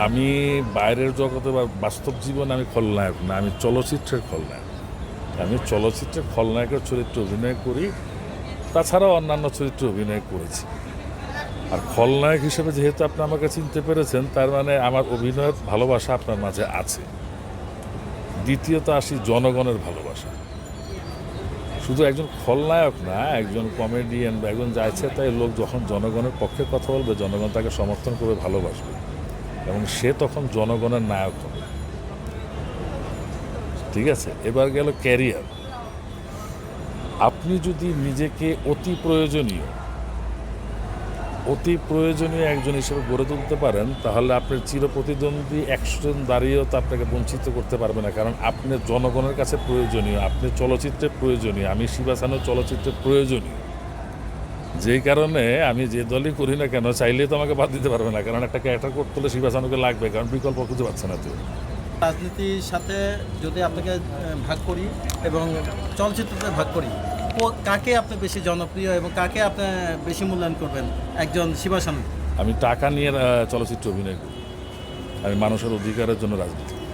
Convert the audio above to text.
আমি বাইরের জগতে বা বাস্তব জীবনে আমি খলনায়ক না, আমি চলচ্চিত্রের খলনায়ক। আমি চলচ্চিত্রের খলনায়কের চরিত্রে অভিনয় করি, তাছাড়াও অন্যান্য চরিত্রে অভিনয় করেছি। আর খলনায়ক হিসেবে যেহেতু আপনি আমাকে চিনতে পেরেছেন, তার মানে আমার অভিনয়ের ভালোবাসা আপনার মাঝে আছে। দ্বিতীয়ত আসি জনগণের ভালোবাসা। শুধু একজন খলনায়ক না, একজন কমেডিয়ান বা একজন যা ইচ্ছে তাই লোক যখন জনগণের পক্ষে কথা বলবে, জনগণ তাকে সমর্থন করবে, ভালোবাসবে এবং সে তখন জনগণের নায়ক হবে। ঠিক আছে, এবার গেল ক্যারিয়ার। আপনি যদি নিজেকে অতি প্রয়োজনীয় একজন হিসেবে গড়ে তুলতে পারেন, তাহলে আপনার চিরপ্রতিদ্বন্দ্বী 100 জন দাঁড়িয়েও তো আপনাকে বঞ্চিত করতে পারবে না, কারণ আপনি জনগণের কাছে প্রয়োজনীয়, আপনি চলচ্চিত্রে প্রয়োজনীয়, আমি শিবা সানুর চলচ্চিত্রে প্রয়োজনীয়। যেই কারণে আমি যে দলই করি না কেন, চাইলেই তো আমাকে বাদ দিতে পারবে না, কারণ একটা ক্যারেক্টার করতে হলে শিবা সানুকে লাগবে, কারণ বিকল্প খুঁজে পাচ্ছে না তো। রাজনীতির সাথে যদি আপনাকে ভাগ করি এবং চলচ্চিত্রতে ভাগ করি, কাকে আপনি বেশি জনপ্রিয় এবং কাকে আপনি বেশি মূল্যায়ন করবেন একজন শিবা সানু? আমি টাকা নিয়ে চলচ্চিত্রে অভিনয় করি, আমি মানুষের অধিকারের জন্য রাজনীতি করি।